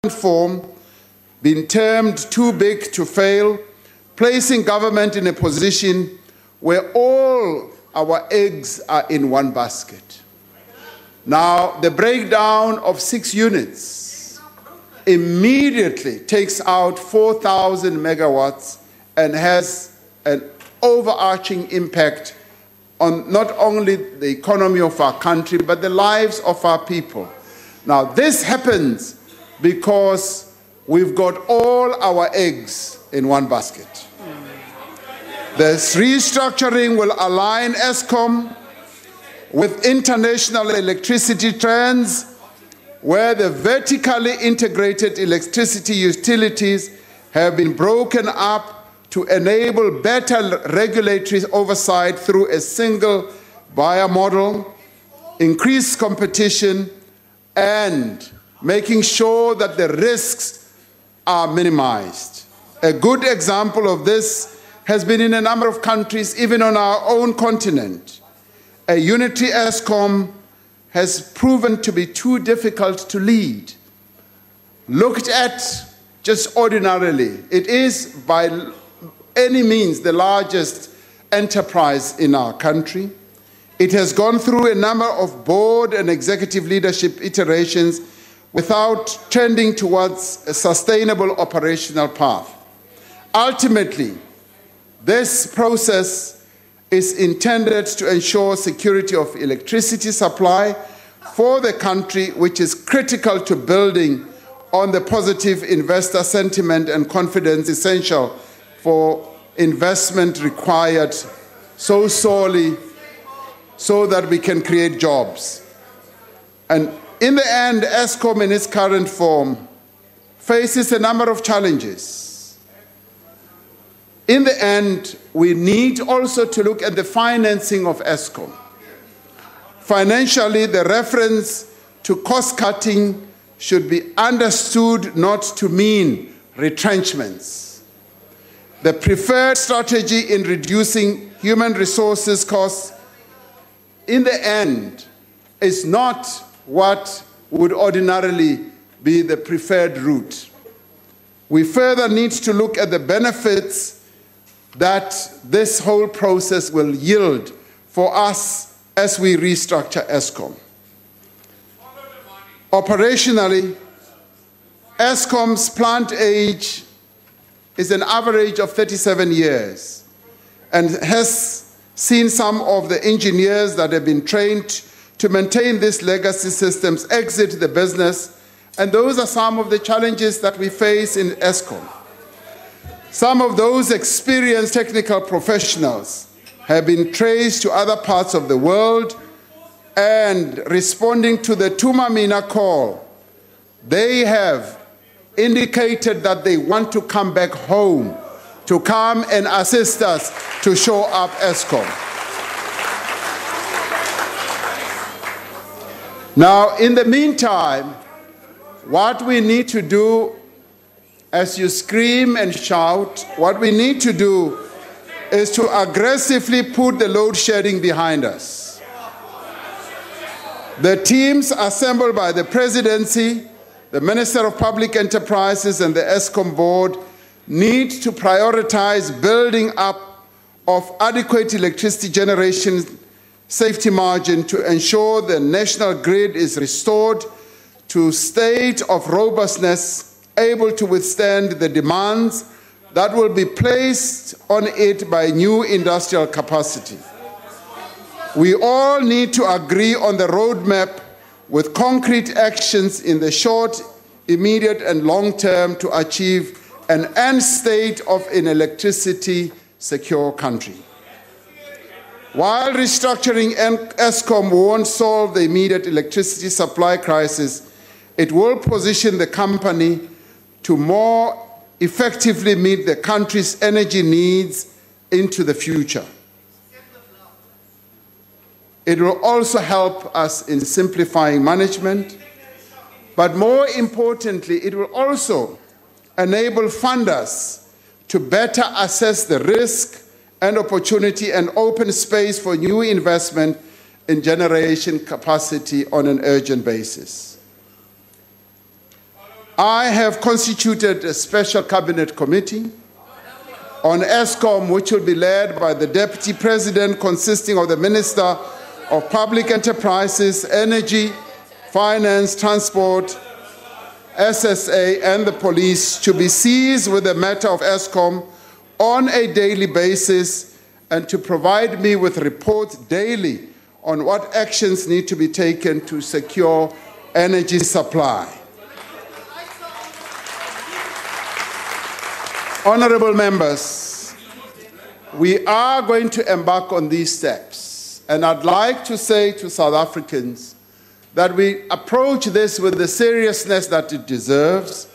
form been termed too big to fail, placing government in a position where all our eggs are in one basket. Now, the breakdown of 6 units immediately takes out 4,000 megawatts and has an overarching impact on not only the economy of our country, but the lives of our people. Now, this happens because we've got all our eggs in one basket. This restructuring will align Eskom with international electricity trends, where the vertically integrated electricity utilities have been broken up to enable better regulatory oversight through a single buyer model, increased competition, and making sure that the risks are minimized. A good example of this has been in a number of countries, even on our own continent. A unitary Eskom has proven to be too difficult to lead. Looked at just ordinarily, it is by any means the largest enterprise in our country. It has gone through a number of board and executive leadership iterations without trending towards a sustainable operational path. Ultimately, this process is intended to ensure security of electricity supply for the country, which is critical to building on the positive investor sentiment and confidence essential for investment required so sorely so that we can create jobs. And in the end, Eskom in its current form faces a number of challenges. In the end, we need also to look at the financing of Eskom. Financially, the reference to cost-cutting should be understood not to mean retrenchments. The preferred strategy in reducing human resources costs, in the end, is not what would ordinarily be the preferred route. We further need to look at the benefits that this whole process will yield for us as we restructure Eskom. Operationally, Eskom's plant age is an average of 37 years and has seen some of the engineers that have been trained to maintain these legacy systems exit the business, and those are some of the challenges that we face in Eskom. Some of those experienced technical professionals have been traced to other parts of the world, and responding to the Tumamina call, they have indicated that they want to come back home, to come and assist us to show up Eskom. Now, in the meantime, what we need to do, as you scream and shout, what we need to do is to aggressively put the load shedding behind us. The teams assembled by the presidency, the Minister of Public Enterprises, and the Eskom board need to prioritize building up of adequate electricity generation safety margin to ensure the national grid is restored to a state of robustness, able to withstand the demands that will be placed on it by new industrial capacity. We all need to agree on the roadmap with concrete actions in the short, immediate, and long term to achieve an end state of an electricity-secure country. While restructuring Eskom won't solve the immediate electricity supply crisis, it will position the company to more effectively meet the country's energy needs into the future. It will also help us in simplifying management, but more importantly, it will also enable funders to better assess the risk and opportunity and open space for new investment in generation capacity on an urgent basis. I have constituted a special cabinet committee on Eskom, which will be led by the Deputy President, consisting of the Minister of Public Enterprises, Energy, Finance, Transport, SSA, and the police, to be seized with the matter of Eskom on a daily basis and to provide me with reports daily on what actions need to be taken to secure energy supply. Honorable members, we are going to embark on these steps, and I'd like to say to South Africans that we approach this with the seriousness that it deserves,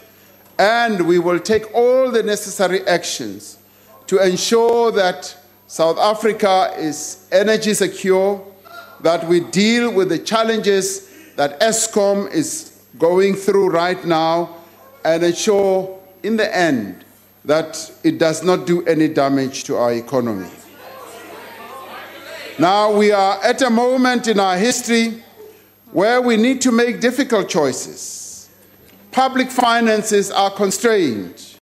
and we will take all the necessary actions to ensure that South Africa is energy secure, that we deal with the challenges that Eskom is going through right now, and ensure in the end that it does not do any damage to our economy. Now we are at a moment in our history where we need to make difficult choices. Public finances are constrained.